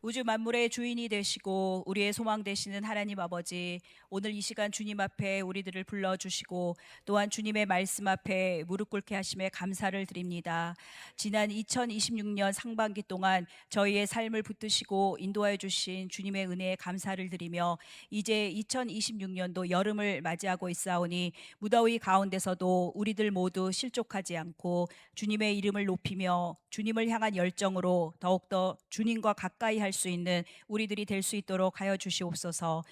우주 만물의 주인이 되시고 우리의 소망 되시는 하나님 아버지, 오늘 이 시간 주님 앞에 우리들을 불러주시고 또한 주님의 말씀 앞에 무릎 꿇게 하심에 감사를 드립니다. 지난 2026년 상반기 동안 저희의 삶을 붙드시고 인도하여 주신 주님의 은혜에 감사를 드리며, 이제 2026년도 여름을 맞이하고 있사오니 무더위 가운데서도 우리들 모두 실족하지 않고 주님의 이름을 높이며 주님을 향한 열정으로 더욱더 주님과 가까이 할 수 있는 우리들이 될 수 있도록 하여 주시옵소서.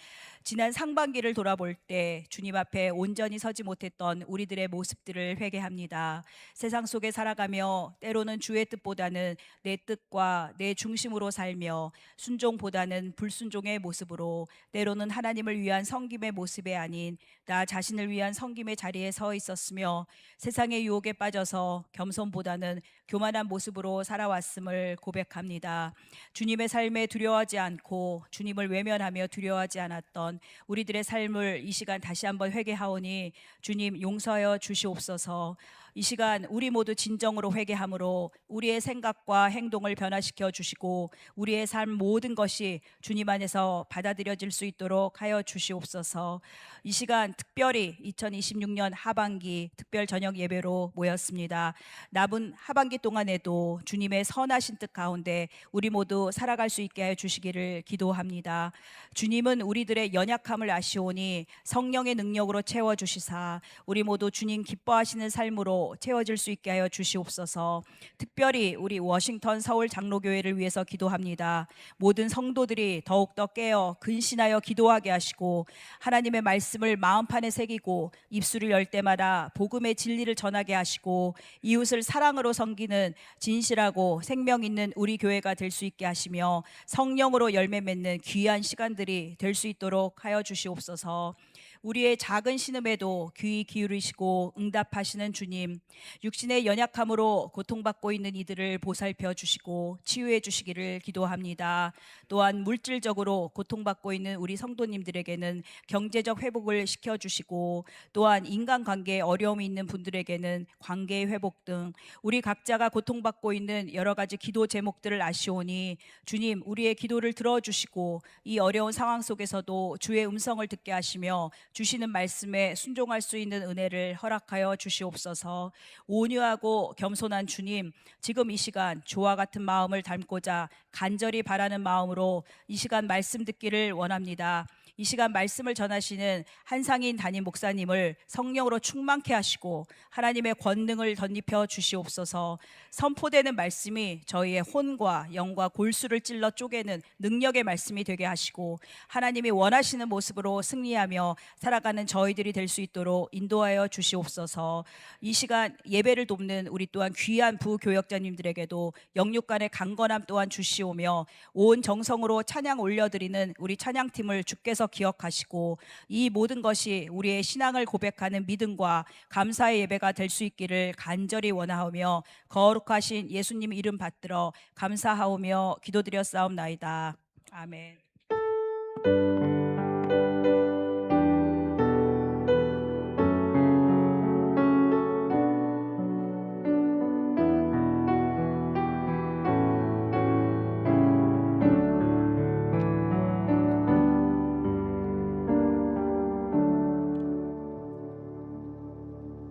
지난 상반기를 돌아볼 때 주님 앞에 온전히 서지 못했던 우리들의 모습들을 회개합니다. 세상 속에 살아가며 때로는 주의 뜻보다는 내 뜻과 내 중심으로 살며 순종보다는 불순종의 모습으로, 때로는 하나님을 위한 섬김의 모습이 아닌 나 자신을 위한 섬김의 자리에 서 있었으며, 세상의 유혹에 빠져서 겸손보다는 교만한 모습으로 살아왔음을 고백합니다. 주님의 삶에 두려워하지 않고 주님을 외면하며 두려워하지 않았던 우리들의 삶을 이 시간 다시 한번 회개하오니 주님 용서하여 주시옵소서. 이 시간 우리 모두 진정으로 회개함으로 우리의 생각과 행동을 변화시켜 주시고 우리의 삶 모든 것이 주님 안에서 받아들여질 수 있도록 하여 주시옵소서. 이 시간 특별히 2026년 하반기 특별 저녁 예배로 모였습니다. 남은 하반기 동안에도 주님의 선하신 뜻 가운데 우리 모두 살아갈 수 있게 하여 주시기를 기도합니다. 주님은 우리들의 연약함을 아시오니 성령의 능력으로 채워주시사 우리 모두 주님 기뻐하시는 삶으로 채워질 수 있게 하여 주시옵소서. 특별히 우리 워싱턴 서울 장로교회를 위해서 기도합니다. 모든 성도들이 더욱더 깨어 근신하여 기도하게 하시고 하나님의 말씀을 마음판에 새기고 입술을 열 때마다 복음의 진리를 전하게 하시고 이웃을 사랑으로 섬기는 진실하고 생명 있는 우리 교회가 될 수 있게 하시며 성령으로 열매 맺는 귀한 시간들이 될 수 있도록 하여 주시옵소서. 우리의 작은 신음에도 귀 기울이시고 응답하시는 주님, 육신의 연약함으로 고통받고 있는 이들을 보살펴 주시고 치유해 주시기를 기도합니다. 또한 물질적으로 고통받고 있는 우리 성도님들에게는 경제적 회복을 시켜주시고, 또한 인간관계에 어려움이 있는 분들에게는 관계의 회복 등 우리 각자가 고통받고 있는 여러 가지 기도 제목들을 아시오니 주님 우리의 기도를 들어주시고 이 어려운 상황 속에서도 주의 음성을 듣게 하시며 주시는 말씀에 순종할 수 있는 은혜를 허락하여 주시옵소서. 온유하고 겸손한 주님, 지금 이 시간 주와 같은 마음을 담고자 간절히 바라는 마음으로 이 시간 말씀 듣기를 원합니다. 이 시간 말씀을 전하시는 한상인 담임 목사님을 성령으로 충만케 하시고 하나님의 권능을 덧입혀 주시옵소서. 선포되는 말씀이 저희의 혼과 영과 골수를 찔러 쪼개는 능력의 말씀이 되게 하시고 하나님이 원하시는 모습으로 승리하며 살아가는 저희들이 될 수 있도록 인도하여 주시옵소서. 이 시간 예배를 돕는 우리 또한 귀한 부교역자님들에게도 영육간의 강건함 또한 주시오며 온 정성으로 찬양 올려드리는 우리 찬양팀을 주께서 기억하시고 이 모든 것이 우리의 신앙을 고백하는 믿음과 감사의 예배가 될 수 있기를 간절히 원하오며 거룩하신 예수님 이름 받들어 감사하오며 기도드렸사옵나이다. 아멘.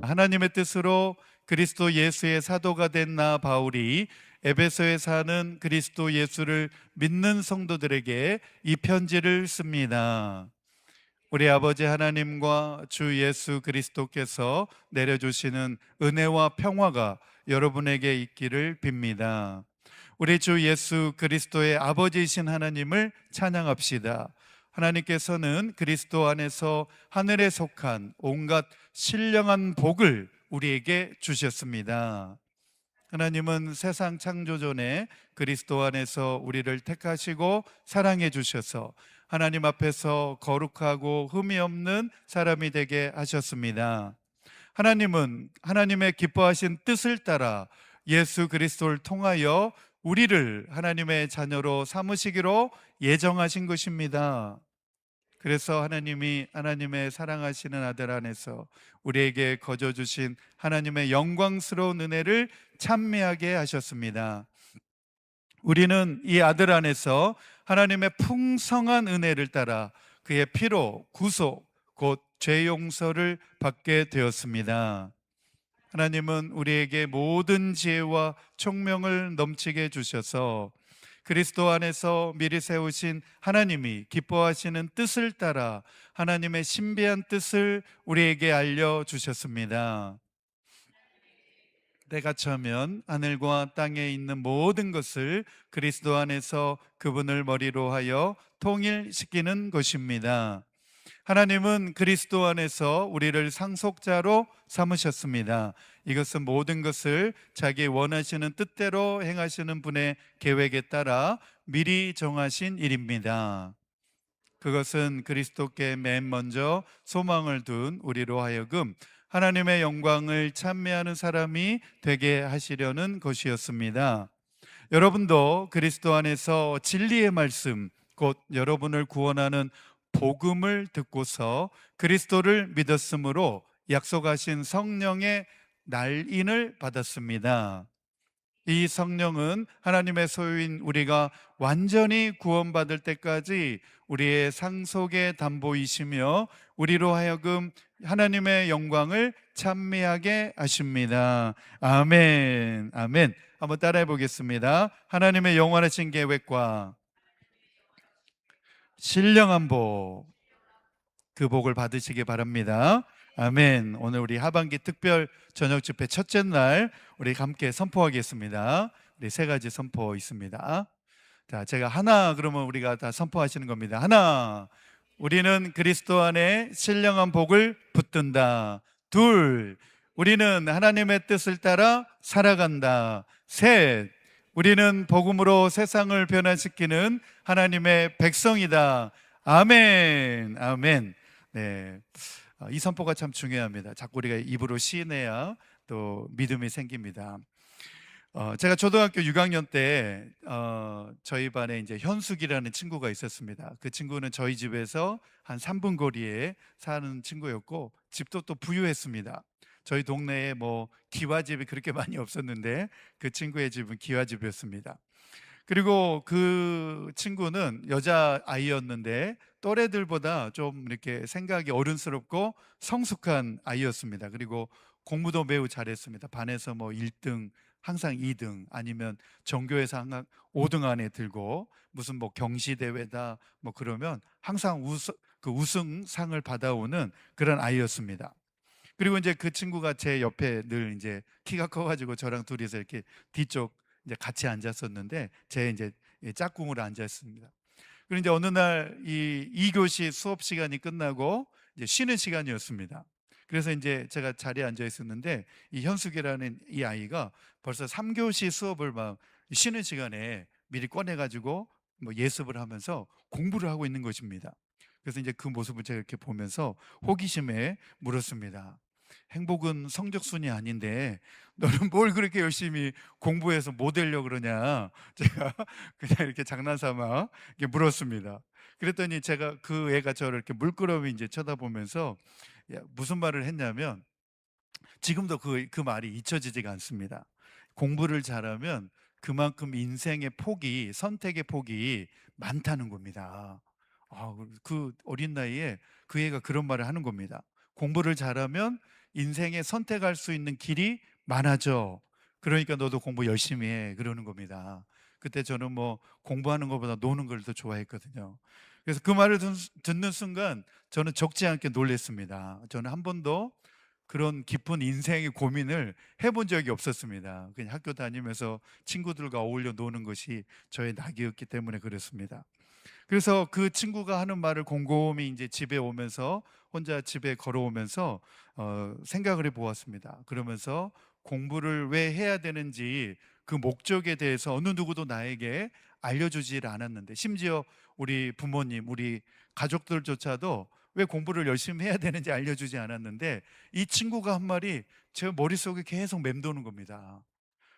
하나님의 뜻으로 그리스도 예수의 사도가 된 나 바울이 에베소에 사는 그리스도 예수를 믿는 성도들에게 이 편지를 씁니다. 우리 아버지 하나님과 주 예수 그리스도께서 내려주시는 은혜와 평화가 여러분에게 있기를 빕니다. 우리 주 예수 그리스도의 아버지이신 하나님을 찬양합시다. 하나님께서는 그리스도 안에서 하늘에 속한 온갖 신령한 복을 우리에게 주셨습니다. 하나님은 세상 창조 전에 그리스도 안에서 우리를 택하시고 사랑해 주셔서 하나님 앞에서 거룩하고 흠이 없는 사람이 되게 하셨습니다. 하나님은 하나님의 기뻐하신 뜻을 따라 예수 그리스도를 통하여 우리를 하나님의 자녀로 삼으시기로 예정하신 것입니다. 그래서 하나님이 하나님의 사랑하시는 아들 안에서 우리에게 거저 주신 하나님의 영광스러운 은혜를 찬미하게 하셨습니다. 우리는 이 아들 안에서 하나님의 풍성한 은혜를 따라 그의 피로 구속, 곧 죄 용서를 받게 되었습니다. 하나님은 우리에게 모든 지혜와 총명을 넘치게 주셔서 그리스도 안에서 미리 세우신 하나님이 기뻐하시는 뜻을 따라 하나님의 신비한 뜻을 우리에게 알려주셨습니다. 때가 차면 하늘과 땅에 있는 모든 것을 그리스도 안에서 그분을 머리로 하여 통일시키는 것입니다. 하나님은 그리스도 안에서 우리를 상속자로 삼으셨습니다. 이것은 모든 것을 자기 원하시는 뜻대로 행하시는 분의 계획에 따라 미리 정하신 일입니다. 그것은 그리스도께 맨 먼저 소망을 둔 우리로 하여금 하나님의 영광을 찬미하는 사람이 되게 하시려는 것이었습니다. 여러분도 그리스도 안에서 진리의 말씀, 곧 여러분을 구원하는 복음을 듣고서 그리스도를 믿었으므로 약속하신 성령의 날인을 받았습니다. 이 성령은 하나님의 소유인 우리가 완전히 구원받을 때까지 우리의 상속의 담보이시며 우리로 하여금 하나님의 영광을 찬미하게 하십니다. 아멘. 아멘. 한번 따라해 보겠습니다. 하나님의 영원하신 계획과 신령한 복, 그 복을 받으시기 바랍니다. 아멘. 오늘 우리 하반기 특별 저녁 집회 첫째 날 우리 함께 선포하겠습니다. 우리 세 가지 선포 있습니다. 자, 제가 하나 그러면 우리가 다 선포하시는 겁니다. 하나, 우리는 그리스도 안에 신령한 복을 붙든다. 둘, 우리는 하나님의 뜻을 따라 살아간다. 셋, 우리는 복음으로 세상을 변화시키는 하나님의 백성이다. 아멘. 아멘. 네, 이 선포가 참 중요합니다. 자꾸 우리가 입으로 시인해야 또 믿음이 생깁니다. 제가 초등학교 6학년 때 저희 반에 이제 현숙이라는 친구가 있었습니다. 그 친구는 저희 집에서 한 3분 거리에 사는 친구였고 집도 또 부유했습니다. 저희 동네에 뭐 기와집이 그렇게 많이 없었는데 그 친구의 집은 기와집이었습니다. 그리고 그 친구는 여자아이였는데 또래들보다 좀 이렇게 생각이 어른스럽고 성숙한 아이였습니다. 그리고 공부도 매우 잘했습니다. 반에서 뭐 1등, 항상 2등, 아니면 전교에서 항상 5등 안에 들고 무슨 뭐 경시대회다 뭐 그러면 항상 그 우승상을 받아오는 그런 아이였습니다. 그리고 이제 그 친구가 제 옆에 늘 이제 키가 커가지고 저랑 둘이서 이렇게 뒤쪽 이제 같이 앉았었는데 제 이제 짝꿍으로 앉았습니다. 그리고 이제 어느 날 이 2교시 수업 시간이 끝나고 이제 쉬는 시간이었습니다. 그래서 이제 제가 자리에 앉아 있었는데 이 현숙이라는 이 아이가 벌써 3교시 수업을 막 쉬는 시간에 미리 꺼내가지고 뭐 예습을 하면서 공부를 하고 있는 것입니다. 그래서 이제 그 모습을 제가 이렇게 보면서 호기심에 물었습니다. 행복은 성적순이 아닌데 너는 뭘 그렇게 열심히 공부해서 뭐 되려고 그러냐? 제가 그냥 이렇게 장난삼아 이렇게 물었습니다. 그랬더니 제가 그 애가 저를 이렇게 물끄러미 이제 쳐다보면서 무슨 말을 했냐면 지금도 그 말이 잊혀지지가 않습니다. 공부를 잘하면 그만큼 인생의 폭이, 선택의 폭이 많다는 겁니다. 그 어린 나이에 그 애가 그런 말을 하는 겁니다. 공부를 잘하면 인생에 선택할 수 있는 길이 많아져. 그러니까 너도 공부 열심히 해. 그러는 겁니다. 그때 저는 뭐 공부하는 것보다 노는 걸 더 좋아했거든요. 그래서 그 말을 듣는 순간 저는 적지 않게 놀랐습니다. 저는 한 번도 그런 깊은 인생의 고민을 해본 적이 없었습니다. 그냥 학교 다니면서 친구들과 어울려 노는 것이 저의 낙이었기 때문에 그렇습니다. 그래서 그 친구가 하는 말을 곰곰이 이제 집에 오면서 혼자 집에 걸어오면서 생각을 해보았습니다. 그러면서 공부를 왜 해야 되는지 그 목적에 대해서 어느 누구도 나에게 알려주질 않았는데, 심지어 우리 부모님, 우리 가족들조차도 왜 공부를 열심히 해야 되는지 알려주지 않았는데 이 친구가 한 말이 제 머릿속에 계속 맴도는 겁니다.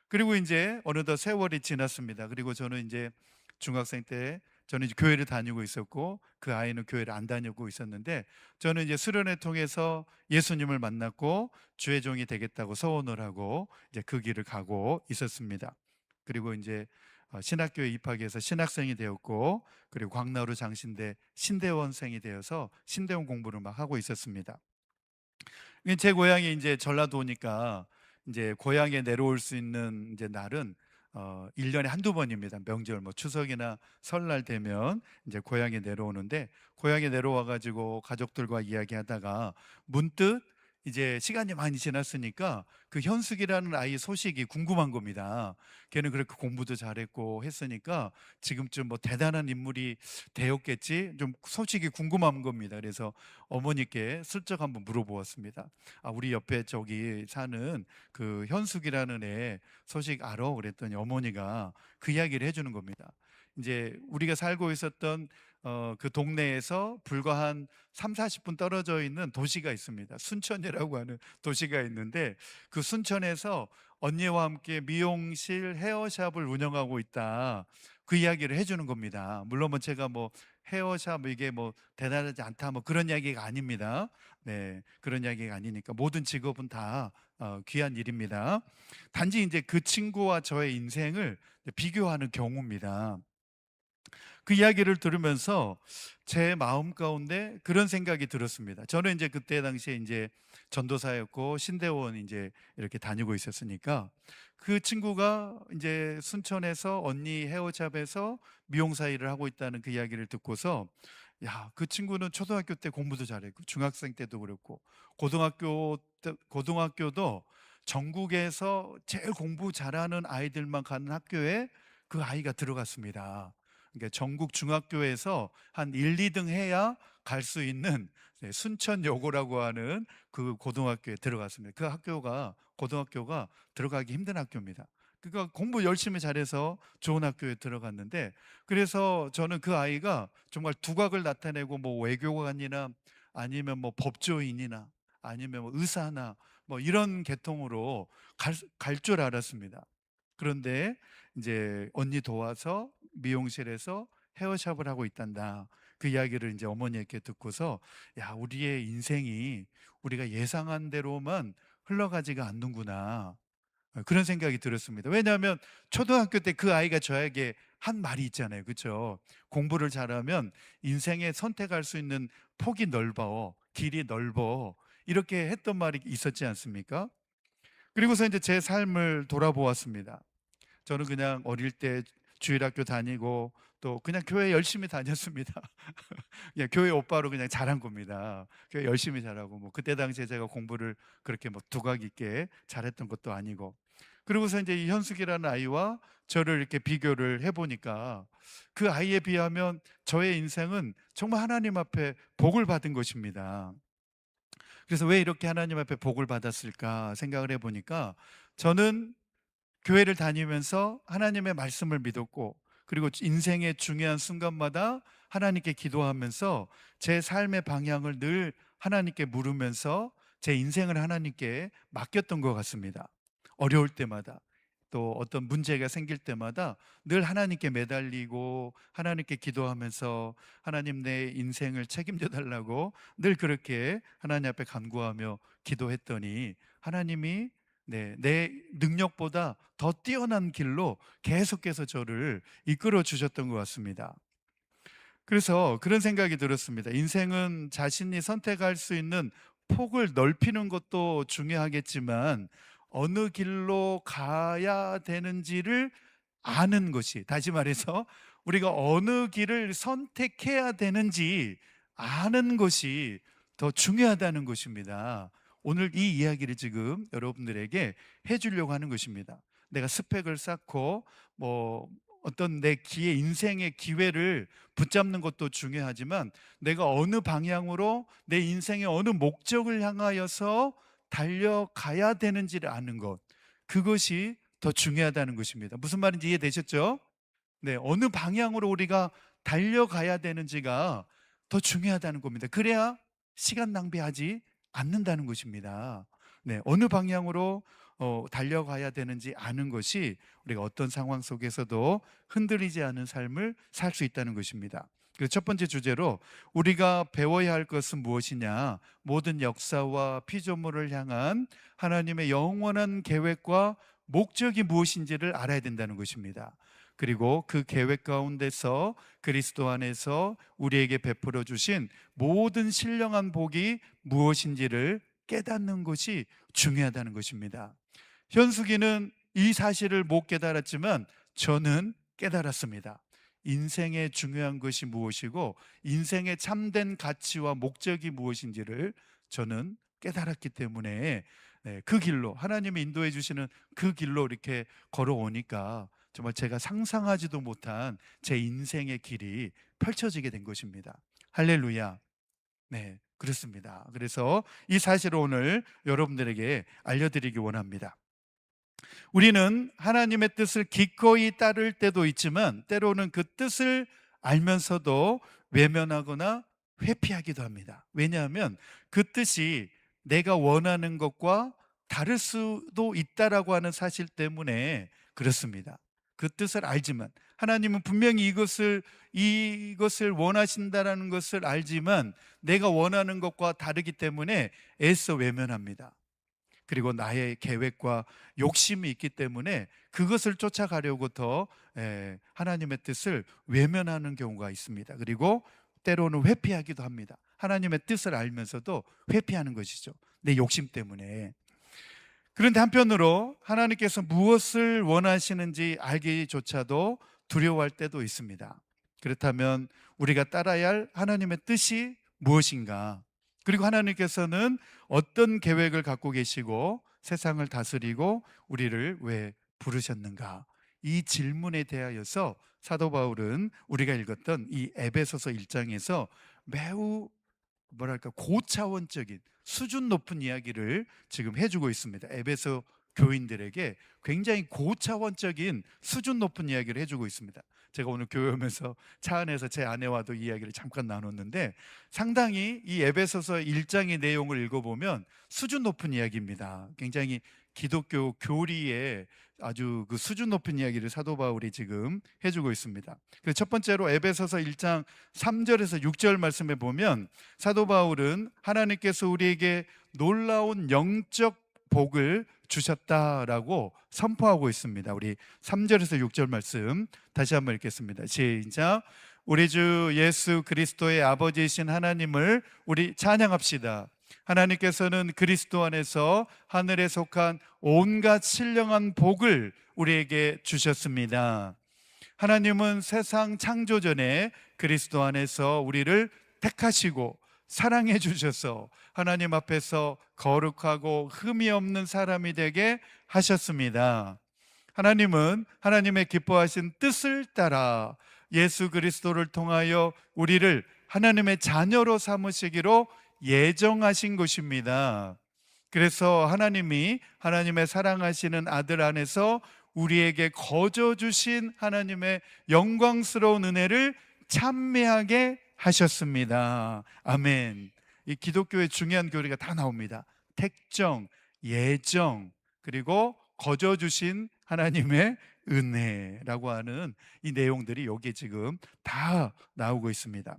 그리고 이제 어느덧 세월이 지났습니다. 그리고 저는 이제 중학생 때 저는 이제 교회를 다니고 있었고 그 아이는 교회를 안 다니고 있었는데 저는 이제 수련회 통해서 예수님을 만났고 주의 종이 되겠다고 서원을 하고 이제 그 길을 가고 있었습니다. 그리고 이제 신학교에 입학해서 신학생이 되었고, 그리고 광나루 장신대 신대원생이 되어서 신대원 공부를 막 하고 있었습니다. 제 고향이 이제 전라도니까 이제 고향에 내려올 수 있는 이제 날은 1년에 한두 번입니다. 명절 뭐 추석이나 설날 되면 이제 고향에 내려오는데, 고향에 내려와 가지고 가족들과 이야기하다가 문득 이제 시간이 많이 지났으니까 그 현숙이라는 아이 소식이 궁금한 겁니다. 걔는 그렇게 공부도 잘했고 했으니까 지금쯤 뭐 대단한 인물이 되었겠지, 좀 소식이 궁금한 겁니다. 그래서 어머니께 슬쩍 한번 물어보았습니다. 우리 옆에 저기 사는 그 현숙이라는 애 소식 알아? 그랬더니 어머니가 그 이야기를 해주는 겁니다. 이제 우리가 살고 있었던 그 동네에서 불과 한 3, 40분 떨어져 있는 도시가 있습니다. 순천이라고 하는 도시가 있는데, 그 순천에서 언니와 함께 미용실 헤어샵을 운영하고 있다, 그 이야기를 해주는 겁니다. 물론 뭐 제가 뭐 헤어샵 이게 뭐 대단하지 않다 뭐 그런 이야기가 아닙니다. 네, 그런 이야기가 아니니까 모든 직업은 다 귀한 일입니다. 단지 이제 그 친구와 저의 인생을 비교하는 경우입니다. 그 이야기를 들으면서 제 마음 가운데 그런 생각이 들었습니다. 저는 이제 그때 당시에 이제 전도사였고 신대원 이제 이렇게 다니고 있었으니까, 그 친구가 이제 순천에서 언니 헤어샵에서 미용사 일을 하고 있다는 그 이야기를 듣고서, 야, 그 친구는 초등학교 때 공부도 잘했고 중학생 때도 그랬고 고등학교도 전국에서 제일 공부 잘하는 아이들만 가는 학교에 그 아이가 들어갔습니다. 그러니까 전국 중학교에서 한 1, 2등 해야 갈 수 있는 순천여고라고 하는 그 고등학교에 들어갔습니다. 그 고등학교가 들어가기 힘든 학교입니다. 그러니까 공부 열심히 잘해서 좋은 학교에 들어갔는데, 그래서 저는 그 아이가 정말 두각을 나타내고 뭐 외교관이나 아니면 뭐 법조인이나 아니면 뭐 의사나 뭐 이런 계통으로 갈 줄 알았습니다. 그런데 이제 언니 도와서 미용실에서 헤어샵을 하고 있단다, 그 이야기를 이제 어머니에게 듣고서, 야, 우리의 인생이 우리가 예상한 대로만 흘러가지가 않는구나, 그런 생각이 들었습니다. 왜냐하면 초등학교 때 그 아이가 저에게 한 말이 있잖아요. 그렇죠? 공부를 잘하면 인생에 선택할 수 있는 폭이 넓어, 길이 넓어, 이렇게 했던 말이 있었지 않습니까? 그리고서 이제 제 삶을 돌아보았습니다. 저는 그냥 어릴 때 주일학교 다니고 또 그냥 교회 열심히 다녔습니다. 그냥 교회 오빠로 그냥 자란 겁니다. 교회 열심히 잘하고 뭐 그때 당시에 제가 공부를 그렇게 뭐 두각 있게 잘했던 것도 아니고. 그리고서 이제 이 현숙이라는 아이와 저를 이렇게 비교를 해보니까, 그 아이에 비하면 저의 인생은 정말 하나님 앞에 복을 받은 것입니다. 그래서 왜 이렇게 하나님 앞에 복을 받았을까 생각을 해보니까, 저는 교회를 다니면서 하나님의 말씀을 믿었고, 그리고 인생의 중요한 순간마다 하나님께 기도하면서 제 삶의 방향을 늘 하나님께 물으면서 제 인생을 하나님께 맡겼던 것 같습니다. 어려울 때마다, 또 어떤 문제가 생길 때마다 늘 하나님께 매달리고 하나님께 기도하면서, 하나님 내 인생을 책임져 달라고 늘 그렇게 하나님 앞에 간구하며 기도했더니, 하나님이 내 능력보다 더 뛰어난 길로 계속해서 저를 이끌어 주셨던 것 같습니다. 그래서 그런 생각이 들었습니다. 인생은 자신이 선택할 수 있는 폭을 넓히는 것도 중요하겠지만, 어느 길로 가야 되는지를 아는 것이, 다시 말해서 우리가 어느 길을 선택해야 되는지 아는 것이 더 중요하다는 것입니다. 오늘 이 이야기를 지금 여러분들에게 해주려고 하는 것입니다. 내가 스펙을 쌓고 뭐 어떤 내 인생의 기회를 붙잡는 것도 중요하지만, 내가 어느 방향으로 내 인생의 어느 목적을 향하여서 달려가야 되는지를 아는 것, 그것이 더 중요하다는 것입니다. 무슨 말인지 이해되셨죠? 네, 어느 방향으로 우리가 달려가야 되는지가 더 중요하다는 겁니다. 그래야 시간 낭비하지 않는다는 것입니다. 네, 어느 방향으로 달려가야 되는지 아는 것이 우리가 어떤 상황 속에서도 흔들리지 않은 삶을 살 수 있다는 것입니다. 그래서 첫 번째 주제로 우리가 배워야 할 것은 무엇이냐? 모든 역사와 피조물을 향한 하나님의 영원한 계획과 목적이 무엇인지를 알아야 된다는 것입니다. 그리고 그 계획 가운데서 그리스도 안에서 우리에게 베풀어 주신 모든 신령한 복이 무엇인지를 깨닫는 것이 중요하다는 것입니다. 현숙이는 이 사실을 못 깨달았지만 저는 깨달았습니다. 인생의 중요한 것이 무엇이고 인생의 참된 가치와 목적이 무엇인지를 저는 깨달았기 때문에 그 길로 하나님이 인도해 주시는 그 길로 이렇게 걸어오니까 정말 제가 상상하지도 못한 제 인생의 길이 펼쳐지게 된 것입니다. 할렐루야. 네, 그렇습니다. 그래서 이 사실을 오늘 여러분들에게 알려드리기 원합니다. 우리는 하나님의 뜻을 기꺼이 따를 때도 있지만 때로는 그 뜻을 알면서도 외면하거나 회피하기도 합니다. 왜냐하면 그 뜻이 내가 원하는 것과 다를 수도 있다라고 하는 사실 때문에 그렇습니다. 그 뜻을 알지만 하나님은 분명히 이것을 원하신다라는 것을 알지만 내가 원하는 것과 다르기 때문에 애써 외면합니다. 그리고 나의 계획과 욕심이 있기 때문에 그것을 쫓아가려고 더 하나님의 뜻을 외면하는 경우가 있습니다. 그리고 때로는 회피하기도 합니다. 하나님의 뜻을 알면서도 회피하는 것이죠. 내 욕심 때문에. 그런데 한편으로 하나님께서 무엇을 원하시는지 알기조차도 두려워할 때도 있습니다. 그렇다면 우리가 따라야 할 하나님의 뜻이 무엇인가? 그리고 하나님께서는 어떤 계획을 갖고 계시고 세상을 다스리고 우리를 왜 부르셨는가? 이 질문에 대하여서 사도 바울은 우리가 읽었던 이 에베소서 1장에서 매우 고차원적인 수준 높은 이야기를 지금 해주고 있습니다. 에베소 교인들에게 굉장히 고차원적인 수준 높은 이야기를 해주고 있습니다. 제가 오늘 교회 오면서 차 안에서 제 아내와도 이 이야기를 잠깐 나눴는데 상당히 이 에베소서 1장의 내용을 읽어보면 수준 높은 이야기입니다. 굉장히 기독교 교리의 아주 그 수준 높은 이야기를 사도 바울이 지금 해주고 있습니다. 그래서 첫 번째로 에베소서 1장 3절에서 6절 말씀에 보면 사도 바울은 하나님께서 우리에게 놀라운 영적 복을 주셨다라고 선포하고 있습니다. 우리 3절에서 6절 말씀 다시 한번 읽겠습니다. 시작. 우리 주 예수 그리스도의 아버지이신 하나님을 우리 찬양합시다. 하나님께서는 그리스도 안에서 하늘에 속한 온갖 신령한 복을 우리에게 주셨습니다. 하나님은 세상 창조 전에 그리스도 안에서 우리를 택하시고 사랑해 주셔서 하나님 앞에서 거룩하고 흠이 없는 사람이 되게 하셨습니다. 하나님은 하나님의 기뻐하신 뜻을 따라 예수 그리스도를 통하여 우리를 하나님의 자녀로 삼으시기로 예정하신 것입니다. 그래서 하나님이 하나님의 사랑하시는 아들 안에서 우리에게 거저 주신 하나님의 영광스러운 은혜를 찬미하게 하셨습니다. 아멘. 이 기독교의 중요한 교리가 다 나옵니다. 택정, 예정, 그리고 거저 주신 하나님의 은혜라고 하는 이 내용들이 여기에 지금 다 나오고 있습니다.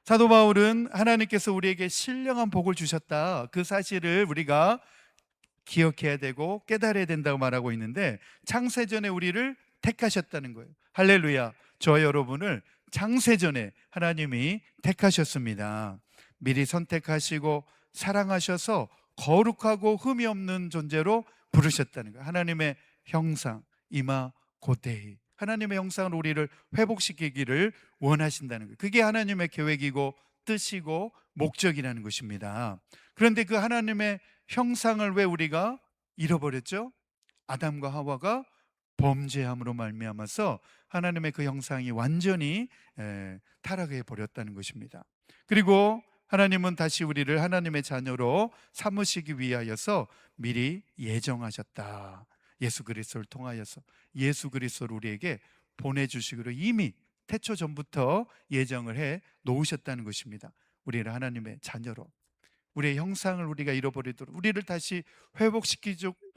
사도 바울은 하나님께서 우리에게 신령한 복을 주셨다, 그 사실을 우리가 기억해야 되고 깨달아야 된다고 말하고 있는데 창세전에 우리를 택하셨다는 거예요. 할렐루야. 저와 여러분을 창세전에 하나님이 택하셨습니다. 미리 선택하시고 사랑하셔서 거룩하고 흠이 없는 존재로 부르셨다는 거예요. 하나님의 형상, 이마 고대히 하나님의 형상으로 우리를 회복시키기를 원하신다는 거예요. 그게 하나님의 계획이고 뜻이고 목적이라는 것입니다. 그런데 그 하나님의 형상을 왜 우리가 잃어버렸죠? 아담과 하와가 범죄함으로 말미암아서 하나님의 그 형상이 완전히 타락해 버렸다는 것입니다. 그리고 하나님은 다시 우리를 하나님의 자녀로 삼으시기 위하여서 미리 예정하셨다. 예수 그리스도를 통하여서 예수 그리스도를 우리에게 보내주시기로 이미 태초 전부터 예정을 해 놓으셨다는 것입니다. 우리를 하나님의 자녀로, 우리의 형상을 우리가 잃어버리도록 우리를 다시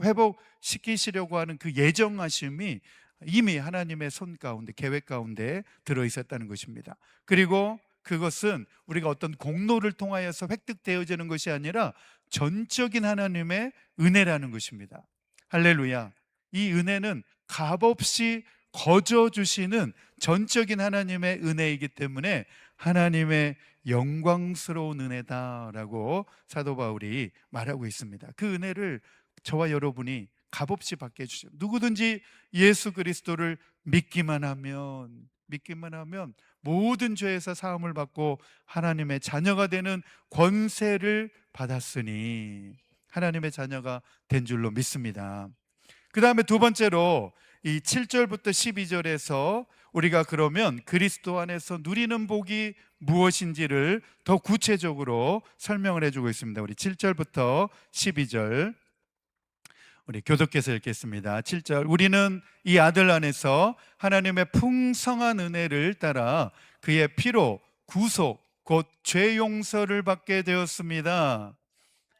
회복시키시려고 하는 그 예정하심이 이미 하나님의 손 가운데, 계획 가운데 들어있었다는 것입니다. 그리고 그것은 우리가 어떤 공로를 통하여서 획득되어지는 것이 아니라 전적인 하나님의 은혜라는 것입니다. 할렐루야. 이 은혜는 값없이 거저 주시는 전적인 하나님의 은혜이기 때문에 하나님의 영광스러운 은혜다라고 사도 바울이 말하고 있습니다. 그 은혜를 저와 여러분이 값없이 받게 해주죠. 누구든지 예수 그리스도를 믿기만 하면 모든 죄에서 사함을 받고 하나님의 자녀가 되는 권세를 받았으니 하나님의 자녀가 된 줄로 믿습니다. 그 다음에 두 번째로 이 7절부터 12절에서 우리가 그러면 그리스도 안에서 누리는 복이 무엇인지를 더 구체적으로 설명을 해주고 있습니다. 우리 7절부터 12절 우리 교독께서 읽겠습니다. 7절 우리는 이 아들 안에서 하나님의 풍성한 은혜를 따라 그의 피로 구속 곧 죄 용서를 받게 되었습니다.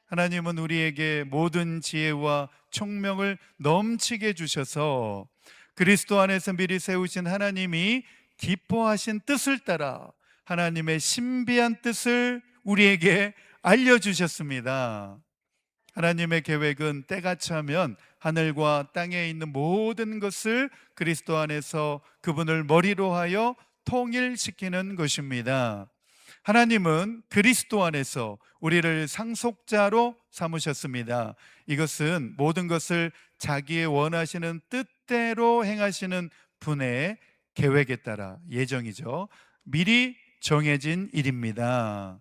하나님은 우리에게 모든 지혜와 총명을 넘치게 주셔서 그리스도 안에서 미리 세우신 하나님이 기뻐하신 뜻을 따라 하나님의 신비한 뜻을 우리에게 알려주셨습니다. 하나님의 계획은 때가 차면 하늘과 땅에 있는 모든 것을 그리스도 안에서 그분을 머리로 하여 통일시키는 것입니다. 하나님은 그리스도 안에서 우리를 상속자로 삼으셨습니다. 이것은 모든 것을 자기의 원하시는 뜻대로 행하시는 분의 계획에 따라 예정이죠. 미리 정해진 일입니다.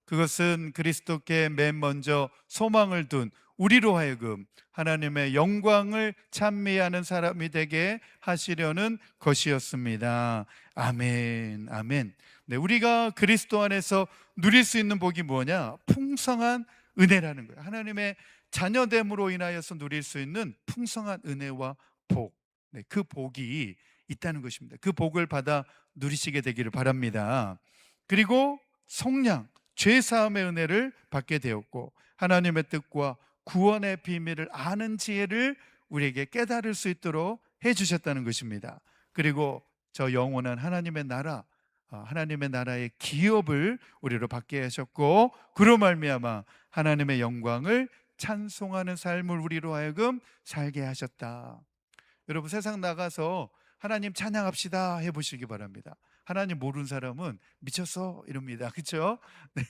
그것은 그리스도께 맨 먼저 소망을 둔 우리로 하여금 하나님의 영광을 찬미하는 사람이 되게 하시려는 것이었습니다. 아멘, 아멘. 네, 우리가 그리스도 안에서 누릴 수 있는 복이 뭐냐? 풍성한 은혜라는 거예요. 하나님의 자녀됨으로 인하여서 누릴 수 있는 풍성한 은혜와 복. 네, 그 복이 있다는 것입니다. 그 복을 받아 누리시게 되기를 바랍니다. 그리고 속량, 죄사함의 은혜를 받게 되었고 하나님의 뜻과 구원의 비밀을 아는 지혜를 우리에게 깨달을 수 있도록 해주셨다는 것입니다. 그리고 저 영원한 하나님의 나라, 하나님의 나라의 기업을 우리로 받게 하셨고 그로 말미암아 하나님의 영광을 찬송하는 삶을 우리로 하여금 살게 하셨다. 여러분 세상 나가서 하나님 찬양합시다 해보시기 바랍니다. 하나님 모르는 사람은 미쳤어 이럽니다. 그렇죠? 네.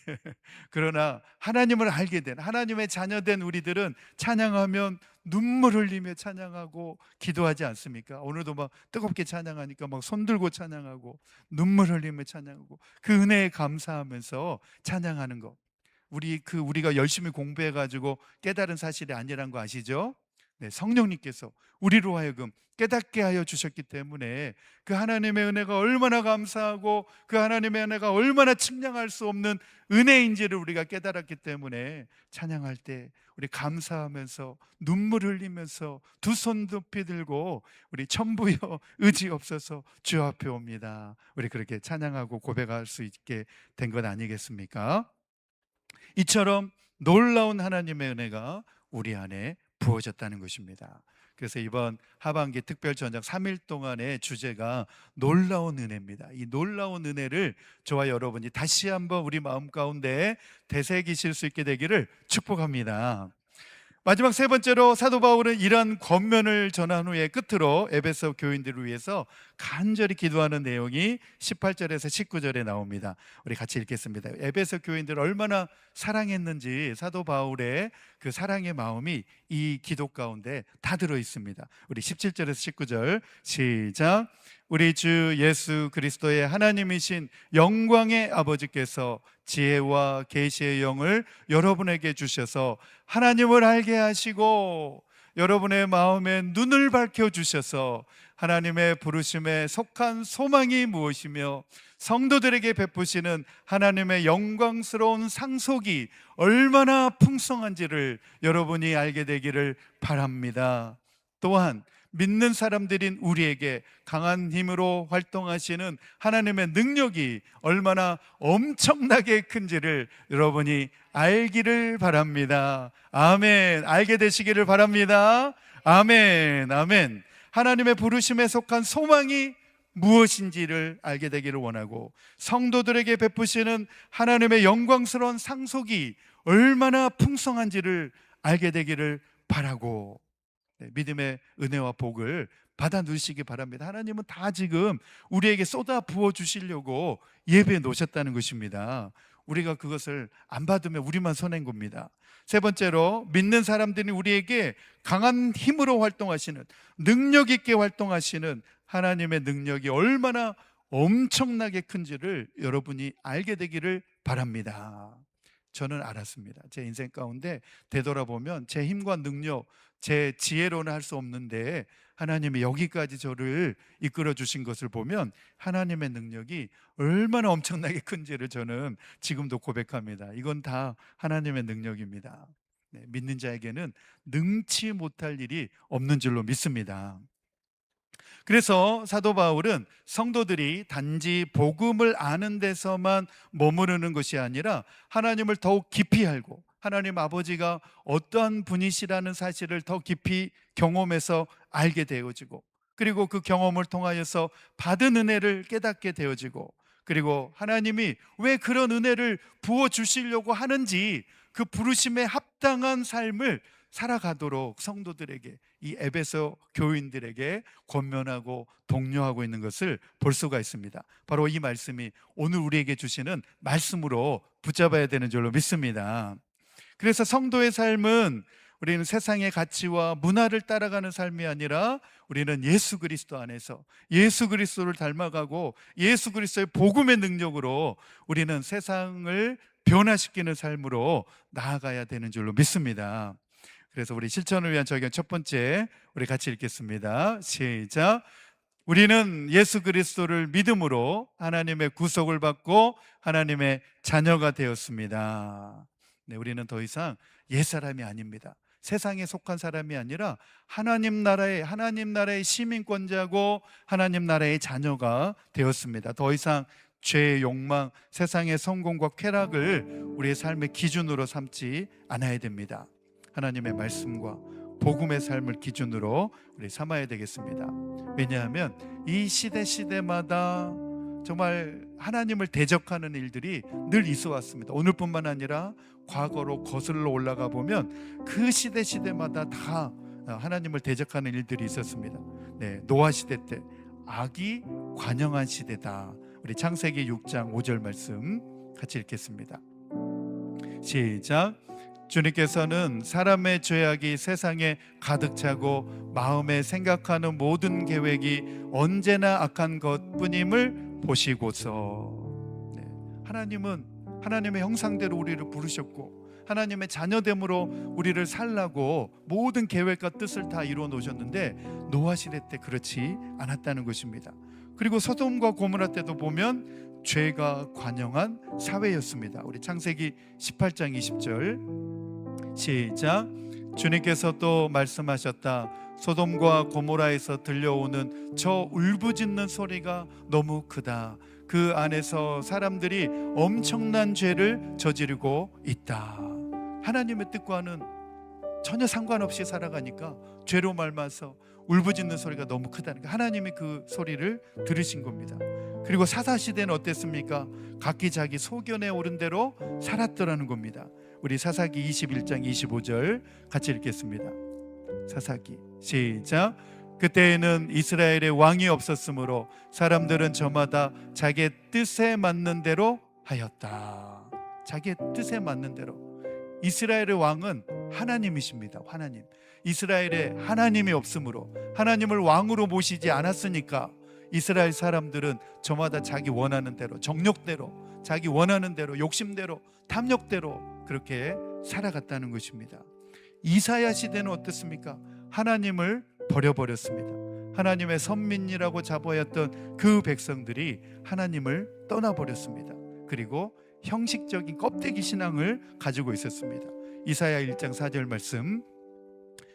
그러나 하나님을 알게 된 하나님의 자녀된 우리들은 찬양하면 눈물 흘리며 찬양하고 기도하지 않습니까? 오늘도 막 뜨겁게 찬양하니까 막 손들고 찬양하고 눈물 흘리며 찬양하고 그 은혜에 감사하면서 찬양하는 거. 우리가 열심히 공부해 가지고 깨달은 사실이 아니란 거 아시죠? 네, 성령님께서 우리로 하여금 깨닫게 하여 주셨기 때문에 그 하나님의 은혜가 얼마나 감사하고 그 하나님의 은혜가 얼마나 측량할 수 없는 은혜인지를 우리가 깨달았기 때문에 찬양할 때 우리 감사하면서 눈물 흘리면서 두 손 높이 들고 우리 천부여 의지 없어서 주 앞에 옵니다. 우리 그렇게 찬양하고 고백할 수 있게 된 것 아니겠습니까? 이처럼 놀라운 하나님의 은혜가 우리 안에 부어졌다는 것입니다. 그래서 이번 하반기 특별 전작 3일 동안의 주제가 놀라운 은혜입니다. 이 놀라운 은혜를 저와 여러분이 다시 한번 우리 마음 가운데 되새기실 수 있게 되기를 축복합니다. 마지막 세 번째로 사도 바울은 이러한 권면을 전한 후에 끝으로 에베소 교인들을 위해서 간절히 기도하는 내용이 18절에서 19절에 나옵니다. 우리 같이 읽겠습니다. 에베소 교인들을 얼마나 사랑했는지 사도 바울의 그 사랑의 마음이 이 기도 가운데 다 들어 있습니다. 우리 17절에서 19절 시작. 우리 주 예수 그리스도의 하나님이신 영광의 아버지께서 지혜와 계시의 영을 여러분에게 주셔서 하나님을 알게 하시고 여러분의 마음에 눈을 밝혀 주셔서 하나님의 부르심에 속한 소망이 무엇이며 성도들에게 베푸시는 하나님의 영광스러운 상속이 얼마나 풍성한지를 여러분이 알게 되기를 바랍니다. 또한 믿는 사람들인 우리에게 강한 힘으로 활동하시는 하나님의 능력이 얼마나 엄청나게 큰지를 여러분이 알기를 바랍니다. 아멘. 알게 되시기를 바랍니다. 아멘. 아멘. 하나님의 부르심에 속한 소망이 무엇인지를 알게 되기를 원하고 성도들에게 베푸시는 하나님의 영광스러운 상속이 얼마나 풍성한지를 알게 되기를 바라고 믿음의 은혜와 복을 받아 누리시기 바랍니다. 하나님은 다 지금 우리에게 쏟아 부어 주시려고 예배해 놓으셨다는 것입니다. 우리가 그것을 안 받으면 우리만 손해인 겁니다. 세 번째로, 믿는 사람들이 우리에게 강한 힘으로 활동하시는, 능력 있게 활동하시는 하나님의 능력이 얼마나 엄청나게 큰지를 여러분이 알게 되기를 바랍니다. 저는 알았습니다. 제 인생 가운데 되돌아보면 제 힘과 능력, 제 지혜로는 할 수 없는데 하나님이 여기까지 저를 이끌어 주신 것을 보면 하나님의 능력이 얼마나 엄청나게 큰지를 저는 지금도 고백합니다. 이건 다 하나님의 능력입니다. 믿는 자에게는 능치 못할 일이 없는 줄로 믿습니다. 그래서 사도 바울은 성도들이 단지 복음을 아는 데서만 머무르는 것이 아니라 하나님을 더욱 깊이 알고 하나님 아버지가 어떠한 분이시라는 사실을 더 깊이 경험해서 알게 되어지고, 그리고 그 경험을 통하여서 받은 은혜를 깨닫게 되어지고, 그리고 하나님이 왜 그런 은혜를 부어주시려고 하는지 그 부르심에 합당한 삶을 살아가도록 성도들에게, 이 에베소 교인들에게 권면하고 독려하고 있는 것을 볼 수가 있습니다. 바로 이 말씀이 오늘 우리에게 주시는 말씀으로 붙잡아야 되는 줄로 믿습니다. 그래서 성도의 삶은 우리는 세상의 가치와 문화를 따라가는 삶이 아니라 우리는 예수 그리스도 안에서 예수 그리스도를 닮아가고 예수 그리스도의 복음의 능력으로 우리는 세상을 변화시키는 삶으로 나아가야 되는 줄로 믿습니다. 그래서 우리 실천을 위한 적용 첫 번째, 우리 같이 읽겠습니다. 시작. 우리는 예수 그리스도를 믿음으로 하나님의 구속을 받고 하나님의 자녀가 되었습니다. 우리는 더 이상 옛사람이 아닙니다. 세상에 속한 사람이 아니라 하나님 나라의 시민권자고 하나님 나라의 자녀가 되었습니다. 더 이상 죄의 욕망, 세상의 성공과 쾌락을 우리의 삶의 기준으로 삼지 않아야 됩니다. 하나님의 말씀과 복음의 삶을 기준으로 우리 삼아야 되겠습니다. 왜냐하면 이 시대마다 정말 하나님을 대적하는 일들이 늘 있어 왔습니다. 오늘뿐만 아니라 과거로 거슬러 올라가 보면 그 시대마다 다 하나님을 대적하는 일들이 있었습니다. 노아 시대 때 악이 관영한 시대다. 우리 창세기 6장 5절 말씀 같이 읽겠습니다. 시작. 주님께서는 사람의 죄악이 세상에 가득 차고 마음에 생각하는 모든 계획이 언제나 악한 것뿐임을 보시고서, 하나님은 하나님의 형상대로 우리를 부르셨고 하나님의 자녀됨으로 우리를 살라고 모든 계획과 뜻을 다 이루어 놓으셨는데 노아 시대 때 그렇지 않았다는 것입니다. 그리고 소돔과 고모라 때도 보면 죄가 관영한 사회였습니다. 우리 창세기 18장 20절 시작. 주님께서 또 말씀하셨다. 소돔과 고모라에서 들려오는 저 울부짖는 소리가 너무 크다. 그 안에서 사람들이 엄청난 죄를 저지르고 있다. 하나님의 뜻과는 전혀 상관없이 살아가니까 죄로 말미암아서 울부짖는 소리가 너무 크다니까 하나님이 그 소리를 들으신 겁니다. 그리고 사사시대는 어땠습니까? 각기 자기 소견에 오른 대로 살았더라는 겁니다. 우리 사사기 21장 25절 같이 읽겠습니다. 사사기 시작. 그때에는 이스라엘의 왕이 없었으므로 사람들은 저마다 자기의 뜻에 맞는 대로 하였다. 자기의 뜻에 맞는 대로. 이스라엘의 왕은 하나님이십니다. 하나님. 이스라엘에 하나님이 없으므로, 하나님을 왕으로 모시지 않았으니까 이스라엘 사람들은 저마다 자기 원하는 대로, 정욕대로, 자기 원하는 대로, 욕심대로, 탐욕대로 그렇게 살아갔다는 것입니다. 이사야 시대는 어떻습니까? 하나님을 버려버렸습니다. 하나님의 선민이라고 자부하였던 그 백성들이 하나님을 떠나버렸습니다. 그리고 형식적인 껍데기 신앙을 가지고 있었습니다. 이사야 1장 4절 말씀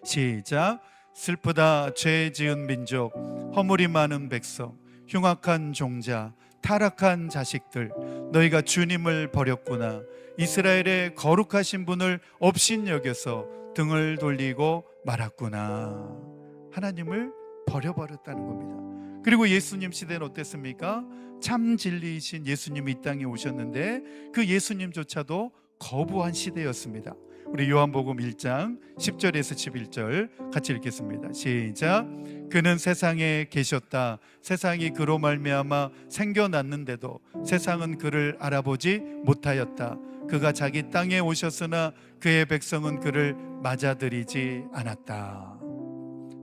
시작. 슬프다 죄 지은 민족, 허물이 많은 백성, 흉악한 종자, 타락한 자식들, 너희가 주님을 버렸구나. 이스라엘의 거룩하신 분을 업신여겨서 등을 돌리고 말았구나. 하나님을 버려버렸다는 겁니다. 그리고 예수님 시대는 어땠습니까? 참 진리이신 예수님이 이 땅에 오셨는데 그 예수님조차도 거부한 시대였습니다. 우리 요한복음 1장 10절에서 11절 같이 읽겠습니다. 시작. 그는 세상에 계셨다. 세상이 그로 말미암아 생겨났는데도 세상은 그를 알아보지 못하였다. 그가 자기 땅에 오셨으나 그의 백성은 그를 맞아들이지 않았다.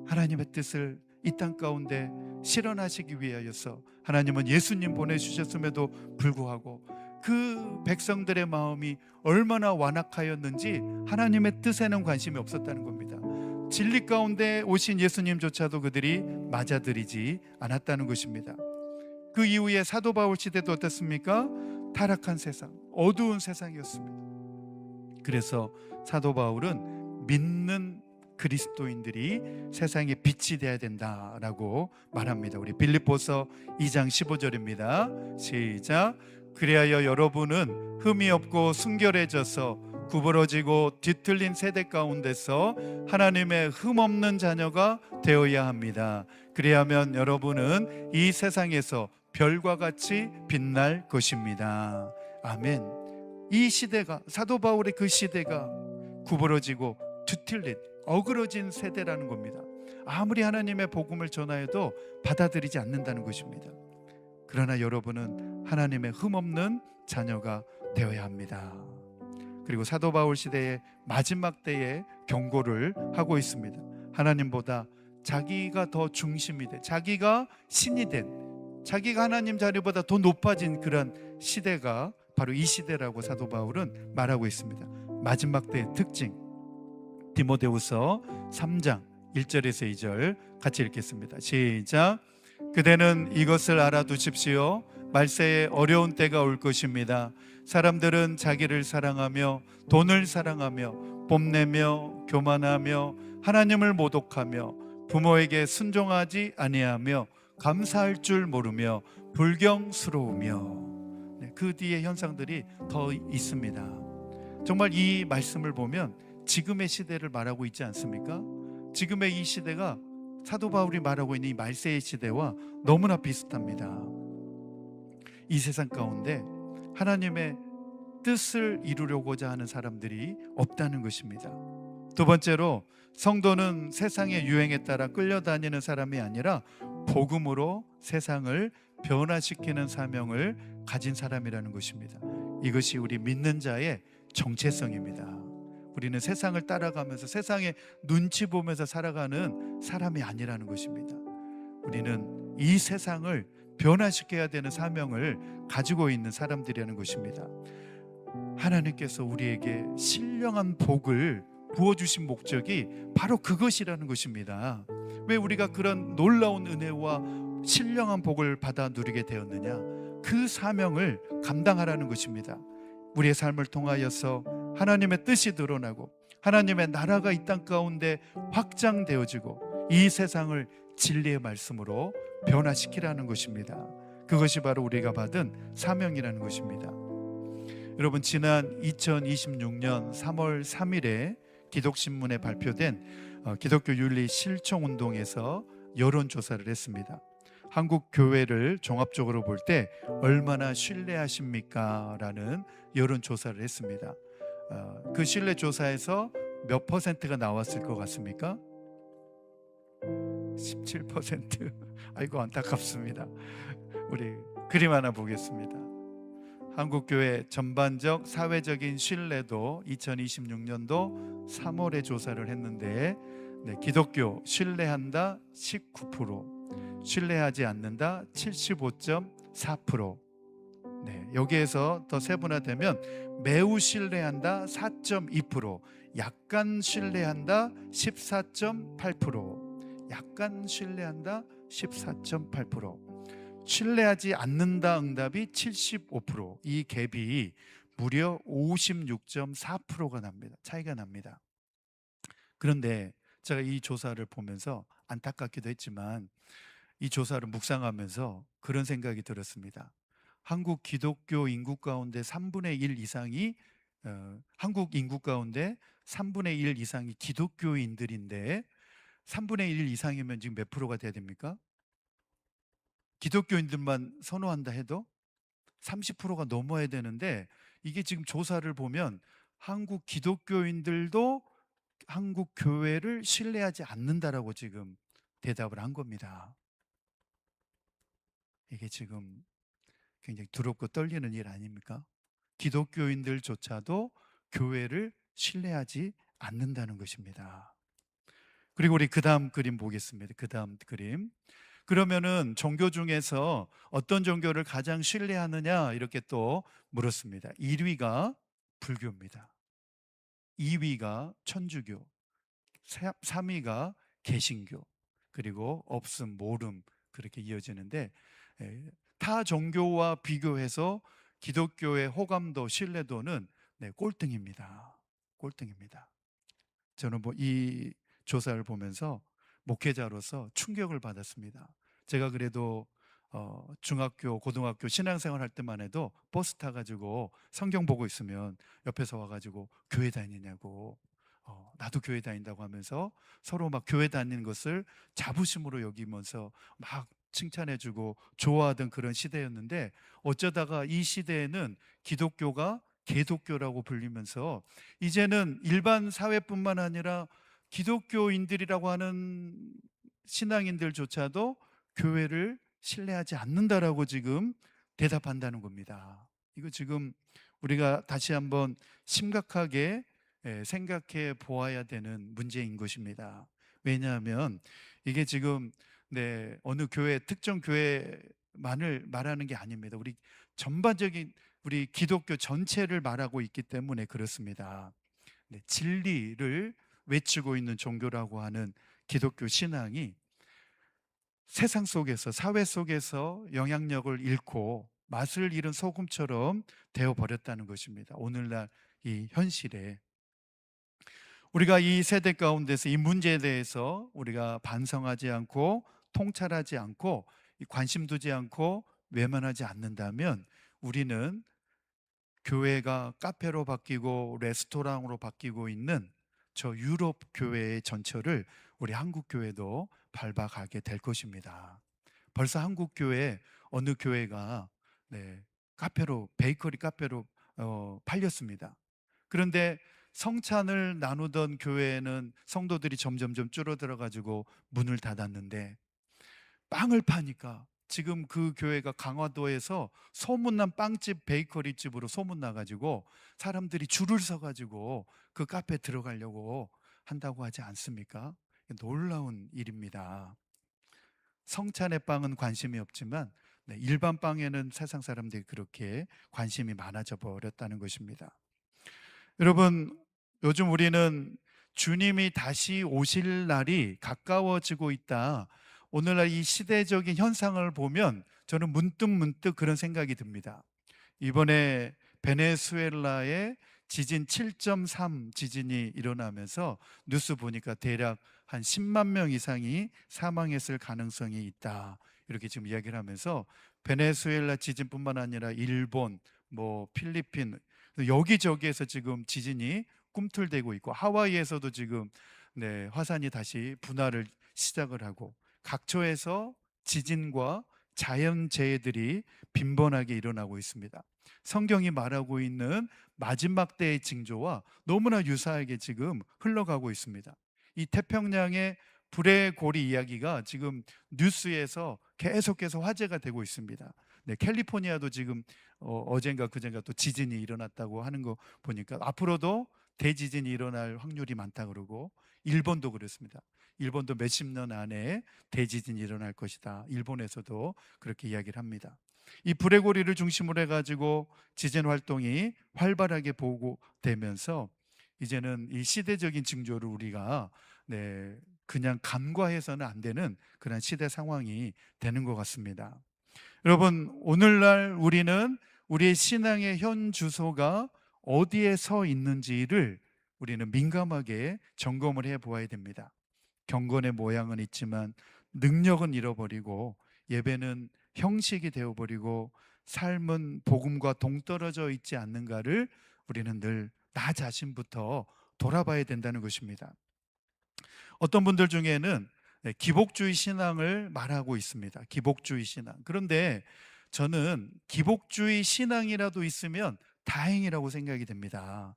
하나님의 뜻을 이 땅 가운데 실현하시기 위하여서 하나님은 예수님 보내주셨음에도 불구하고 그 백성들의 마음이 얼마나 완악하였는지 하나님의 뜻에는 관심이 없었다는 겁니다. 진리 가운데 오신 예수님조차도 그들이 맞아들이지 않았다는 것입니다. 그 이후에 사도 바울 시대도 어떻습니까? 타락한 세상, 어두운 세상이었습니다. 그래서 사도 바울은 믿는 그리스도인들이 세상에 빛이 되어야 된다라고 말합니다. 우리 빌립보서 2장 15절입니다. 시작. 그리하여 여러분은 흠이 없고 순결해져서 구부러지고 뒤틀린 세대 가운데서 하나님의 흠 없는 자녀가 되어야 합니다. 그리하면 여러분은 이 세상에서 별과 같이 빛날 것입니다. 아멘. 이 시대가, 사도 바울의 그 시대가 구부러지고 뒤틀린 어그러진 세대라는 겁니다. 아무리 하나님의 복음을 전하여도 받아들이지 않는다는 것입니다. 그러나 여러분은 하나님의 흠없는 자녀가 되어야 합니다. 그리고 사도 바울 시대의 마지막 때에 경고를 하고 있습니다. 하나님보다 자기가 더 중심이 돼, 자기가 신이 된, 자기가 하나님 자리보다 더 높아진 그런 시대가 바로 이 시대라고 사도 바울은 말하고 있습니다. 마지막 때의 특징, 디모데후서 3장 1절에서 2절 같이 읽겠습니다. 시작. 그대는 이것을 알아두십시오. 말세에 어려운 때가 올 것입니다. 사람들은 자기를 사랑하며 돈을 사랑하며 뽐내며 교만하며 하나님을 모독하며 부모에게 순종하지 아니하며 감사할 줄 모르며 불경스러우며. 그 뒤에 현상들이 더 있습니다. 정말 이 말씀을 보면 지금의 시대를 말하고 있지 않습니까? 지금의 이 시대가 사도 바울이 말하고 있는 이 말세의 시대와 너무나 비슷합니다. 이 세상 가운데 하나님의 뜻을 이루려고자 하는 사람들이 없다는 것입니다. 두 번째로, 성도는 세상의 유행에 따라 끌려다니는 사람이 아니라 복음으로 세상을 변화시키는 사명을 가진 사람이라는 것입니다. 이것이 우리 믿는 자의 정체성입니다. 우리는 세상을 따라가면서 세상의 눈치 보면서 살아가는 사람이 아니라는 것입니다. 우리는 이 세상을 변화시켜야 되는 사명을 가지고 있는 사람들이라는 것입니다. 하나님께서 우리에게 신령한 복을 부어주신 목적이 바로 그것이라는 것입니다. 왜 우리가 그런 놀라운 은혜와 신령한 복을 받아 누리게 되었느냐? 그 사명을 감당하라는 것입니다. 우리의 삶을 통하여서 하나님의 뜻이 드러나고 하나님의 나라가 이 땅 가운데 확장되어지고 이 세상을 진리의 말씀으로 변화시키라는 것입니다. 그것이 바로 우리가 받은 사명이라는 것입니다. 여러분, 지난 2026년 3월 3일에 기독신문에 발표된 기독교 윤리 실천운동에서 여론조사를 했습니다. 한국 교회를 종합적으로 볼 때 얼마나 신뢰하십니까? 라는 여론조사를 했습니다. 그 신뢰조사에서 몇 퍼센트가 나왔을 것 같습니까? 17%. 아이고, 안타깝습니다. 우리 그림 하나 보겠습니다. 한국교회 전반적 사회적인 신뢰도 2026년도 3월에 조사를 했는데, 기독교 신뢰한다 19%, 신뢰하지 않는다 75.4%. 여기에서 더 세분화되면 매우 신뢰한다 4.2%, 약간 신뢰한다 14.8%, 약간 신뢰한다 14.8%, 신뢰하지 않는다 응답이 75%. 이 갭이 무려 56.4%가 납니다. 차이가 납니다. 그런데 제가 이 조사를 보면서 안타깝기도 했지만 이 조사를 묵상하면서 그런 생각이 들었습니다. 한국 기독교 인구 가운데 3분의 1 이상이 한국 인구 가운데 3분의 1 이상이 기독교인들인데 3분의 1 이상이면 지금 몇 프로가 돼야 됩니까? 기독교인들만 선호한다 해도 30%가 넘어야 되는데, 이게 지금 조사를 보면 한국 기독교인들도 한국 교회를 신뢰하지 않는다라고 지금 대답을 한 겁니다. 이게 지금 굉장히 두렵고 떨리는 일 아닙니까? 기독교인들조차도 교회를 신뢰하지 않는다는 것입니다. 그리고 우리 그 다음 그림 보겠습니다. 그 다음 그림. 그러면은 종교 중에서 어떤 종교를 가장 신뢰하느냐 이렇게 또 물었습니다. 1위가 불교입니다. 2위가 천주교, 3위가 개신교, 그리고 없음, 모름 그렇게 이어지는데, 타 종교와 비교해서 기독교의 호감도 신뢰도는 꼴등입니다. 꼴등입니다. 저는 뭐 이 조사를 보면서 목회자로서 충격을 받았습니다. 제가 그래도 중학교, 고등학교 신앙생활 할 때만 해도 버스 타가지고 성경 보고 있으면 옆에서 와가지고 교회 다니냐고, 나도 교회 다닌다고 하면서 서로 막 교회 다니는 것을 자부심으로 여기면서 막 칭찬해주고 좋아하던 그런 시대였는데, 어쩌다가 이 시대에는 기독교가 개독교라고 불리면서 이제는 일반 사회뿐만 아니라 기독교인들이라고 하는 신앙인들조차도 교회를 신뢰하지 않는다라고 지금 대답한다는 겁니다. 이거 지금 우리가 다시 한번 심각하게 생각해 보아야 되는 문제인 것입니다. 왜냐하면 이게 지금 어느 교회, 특정 교회만을 말하는 게 아닙니다. 우리 전반적인 우리 기독교 전체를 말하고 있기 때문에 그렇습니다. 진리를 외치고 있는 종교라고 하는 기독교 신앙이 세상 속에서, 사회 속에서 영향력을 잃고 맛을 잃은 소금처럼 되어버렸다는 것입니다. 오늘날 이 현실에 우리가 이 세대 가운데서 이 문제에 대해서 우리가 반성하지 않고 통찰하지 않고 관심 두지 않고 외면하지 않는다면 우리는 교회가 카페로 바뀌고 레스토랑으로 바뀌고 있는 저 유럽 교회의 전철을 우리 한국 교회도 밟아가게 될 것입니다. 벌써 한국 교회 어느 교회가 카페로, 베이커리 카페로 팔렸습니다. 그런데 성찬을 나누던 교회는 성도들이 점점점 줄어들어 가지고 문을 닫았는데, 빵을 파니까 지금 그 교회가 강화도에서 소문난 빵집, 베이커리 집으로 소문나가지고 사람들이 줄을 서가지고 그 카페에 들어가려고 한다고 하지 않습니까? 놀라운 일입니다. 성찬의 빵은 관심이 없지만 일반 빵에는 세상 사람들이 그렇게 관심이 많아져 버렸다는 것입니다. 여러분, 요즘 우리는 주님이 다시 오실 날이 가까워지고 있다. 오늘날 이 시대적인 현상을 보면 저는 문득 그런 생각이 듭니다. 이번에 베네수엘라에 지진 7.3 지진이 일어나면서 뉴스 보니까 대략 한 10만 명 이상이 사망했을 가능성이 있다. 이렇게 지금 이야기를 하면서 베네수엘라 지진뿐만 아니라 일본, 뭐 필리핀, 여기저기에서 지금 지진이 꿈틀대고 있고, 하와이에서도 지금 화산이 다시 분화를 시작을 하고, 각처에서 지진과 자연재해들이 빈번하게 일어나고 있습니다. 성경이 말하고 있는 마지막 때의 징조와 너무나 유사하게 지금 흘러가고 있습니다. 이 태평양의 불의 고리 이야기가 지금 뉴스에서 계속해서 화제가 되고 있습니다. 캘리포니아도 지금 어젠가 그젠가 또 지진이 일어났다고 하는 거 보니까 앞으로도 대지진이 일어날 확률이 많다 그러고, 일본도 그렇습니다. 일본도 몇십 년 안에 대지진이 일어날 것이다. 일본에서도 그렇게 이야기를 합니다. 이 불의 고리를 중심으로 해가지고 지진 활동이 활발하게 보고되면서 이제는 이 시대적인 징조를 우리가 그냥 간과해서는 안 되는 그런 시대 상황이 되는 것 같습니다. 여러분, 오늘날 우리는 우리의 신앙의 현 주소가 어디에 서 있는지를 우리는 민감하게 점검을 해 보아야 됩니다. 경건의 모양은 있지만 능력은 잃어버리고, 예배는 형식이 되어버리고, 삶은 복음과 동떨어져 있지 않는가를 우리는 늘 나 자신부터 돌아봐야 된다는 것입니다. 어떤 분들 중에는 기복주의 신앙을 말하고 있습니다. 기복주의 신앙. 그런데 저는 기복주의 신앙이라도 있으면 다행이라고 생각이 됩니다.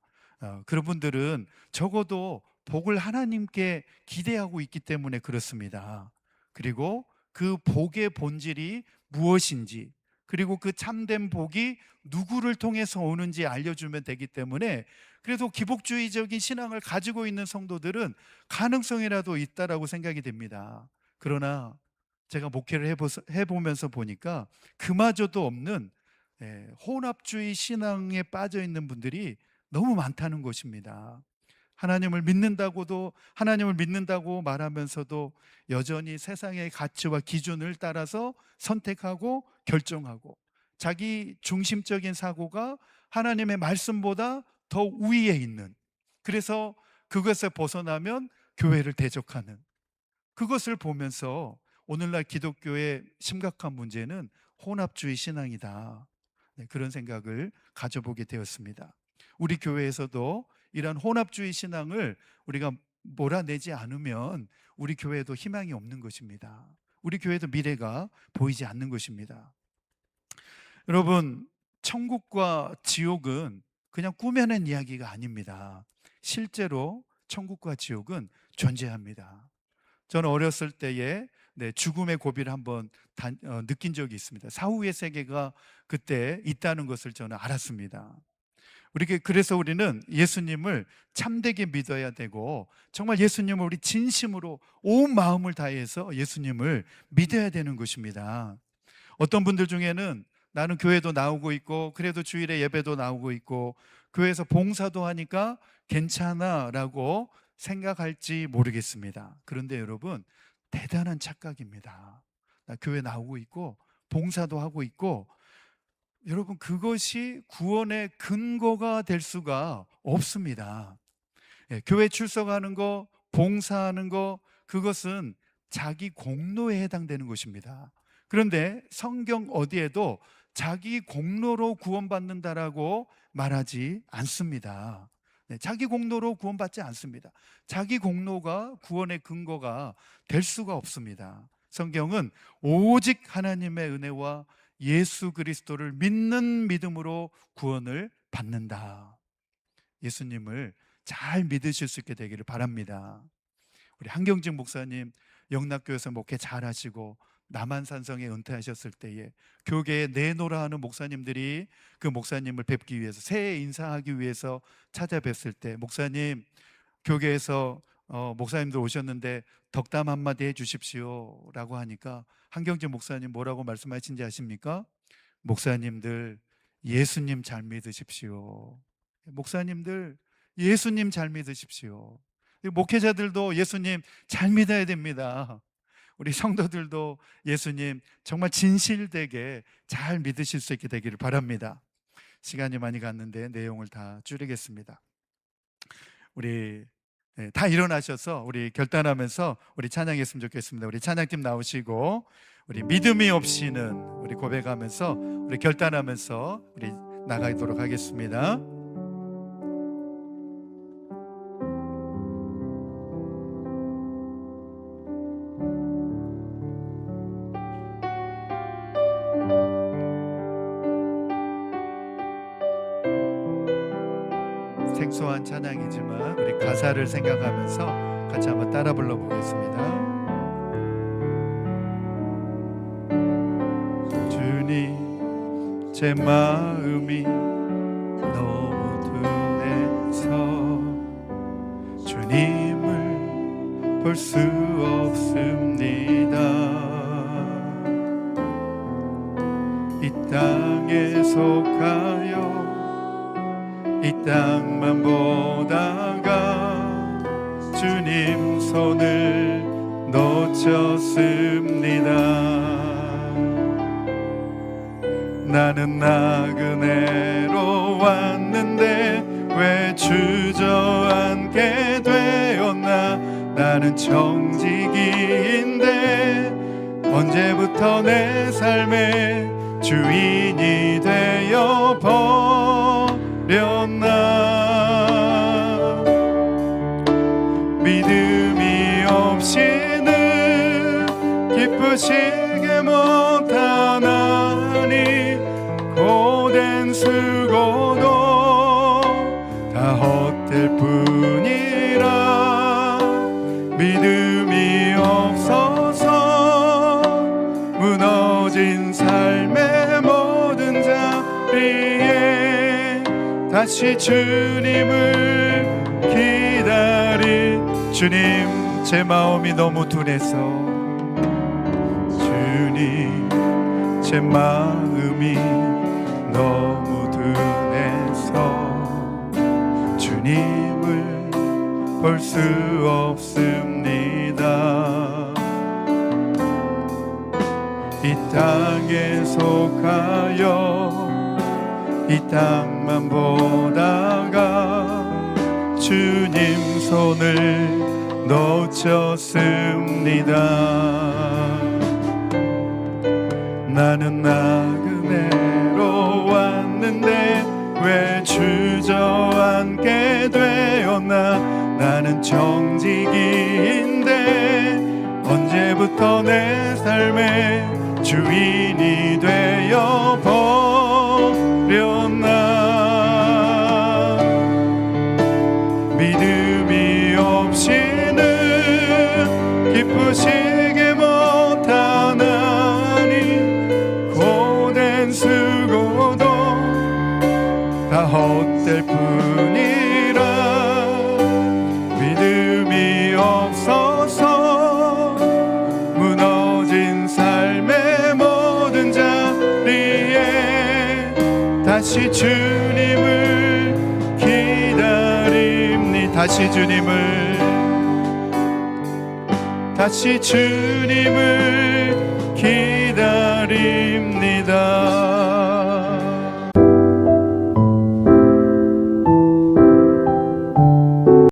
그런 분들은 적어도 복을 하나님께 기대하고 있기 때문에 그렇습니다. 그리고 그 복의 본질이 무엇인지, 그리고 그 참된 복이 누구를 통해서 오는지 알려주면 되기 때문에, 그래도 기복주의적인 신앙을 가지고 있는 성도들은 가능성이라도 있다라고 생각이 됩니다. 그러나 제가 목회를 해보면서 보니까 그마저도 없는 혼합주의 신앙에 빠져 있는 분들이 너무 많다는 것입니다. 하나님을 믿는다고 말하면서도 여전히 세상의 가치와 기준을 따라서 선택하고 결정하고, 자기 중심적인 사고가 하나님의 말씀보다 더 우위에 있는, 그래서 그것에 벗어나면 교회를 대적하는, 그것을 보면서 오늘날 기독교의 심각한 문제는 혼합주의 신앙이다, 그런 생각을 가져보게 되었습니다. 우리 교회에서도 이런 혼합주의 신앙을 우리가 몰아내지 않으면 우리 교회에도 희망이 없는 것입니다. 우리 교회도 미래가 보이지 않는 것입니다. 여러분, 천국과 지옥은 그냥 꾸며낸 이야기가 아닙니다. 실제로 천국과 지옥은 존재합니다. 저는 어렸을 때에 죽음의 고비를 한번 느낀 적이 있습니다. 사후의 세계가 그때 있다는 것을 저는 알았습니다. 그래서 우리는 예수님을 참되게 믿어야 되고, 정말 예수님을 우리 진심으로 온 마음을 다해서 예수님을 믿어야 되는 것입니다. 어떤 분들 중에는 나는 교회도 나오고 있고, 그래도 주일에 예배도 나오고 있고, 교회에서 봉사도 하니까 괜찮아 라고 생각할지 모르겠습니다. 그런데 여러분, 대단한 착각입니다. 나 교회 나오고 있고 봉사도 하고 있고, 여러분, 그것이 구원의 근거가 될 수가 없습니다. 교회 출석하는 거, 봉사하는 거, 그것은 자기 공로에 해당되는 것입니다. 그런데 성경 어디에도 자기 공로로 구원받는다라고 말하지 않습니다. 자기 공로로 구원받지 않습니다. 자기 공로가 구원의 근거가 될 수가 없습니다. 성경은 오직 하나님의 은혜와 예수 그리스도를 믿는 믿음으로 구원을 받는다. 예수님을 잘 믿으실 수 있게 되기를 바랍니다. 우리 한경직 목사님 영락교회에서 목회 잘하시고 남한산성에 은퇴하셨을 때에 교계에 내노라 하는 목사님들이 그 목사님을 뵙기 위해서, 새해 인사하기 위해서 찾아뵀을 때, 목사님, 교계에서 목사님들 오셨는데 덕담 한마디 해주십시오 라고 하니까 한경직 목사님 뭐라고 말씀하신지 아십니까? 목사님들 예수님 잘 믿으십시오. 목사님들 예수님 잘 믿으십시오. 목회자들도 예수님 잘 믿어야 됩니다. 우리 성도들도 예수님 정말 진실되게 잘 믿으실 수 있게 되기를 바랍니다. 시간이 많이 갔는데 내용을 다 줄이겠습니다. 우리 다 일어나셔서 우리 결단하면서 우리 찬양했으면 좋겠습니다. 우리 찬양팀 나오시고 우리 믿음이 없이는 우리 고백하면서 우리 결단하면서 우리 나가도록 하겠습니다. 생소한 찬양이지만 우리 가사를 생각하면서 같이 한번 따라 불러보겠습니다. 주님, 제 마음이 너무 둔해서 주님을 볼 수 없습니다. 이 땅에 속하여 이 땅만 보다가 주님 손을 놓쳤습니다. 나는 나그네로 왔는데 왜 주저앉게 되었나. 나는 청지기인데 언제부터 내 삶의 주인이 되어 믿음이 없이는 기쁘시게 못하나니 고된 수고도 다 다시 주님을 기다리. 주님, 제 마음이 너무 둔해서, 주님, 제 마음이 너무 둔해서 주님을 볼 수 없습니다. 이 땅에 속하여 이 땅만 보다가 주님 손을 놓쳤습니다. 나는 나그네로 왔는데 왜 주저앉게 되었나. 나는 정직인데 언제부터 내 삶의 주인이 되어 버렸나. 믿음이 없이는 기쁘시게 못하나니 고된 수고도 다 헛될 뿐이라. 믿음이 없어서 무너진 삶의 모든 자리에 다시 주님을 기다립니다. 다시 주님을 기다립니다.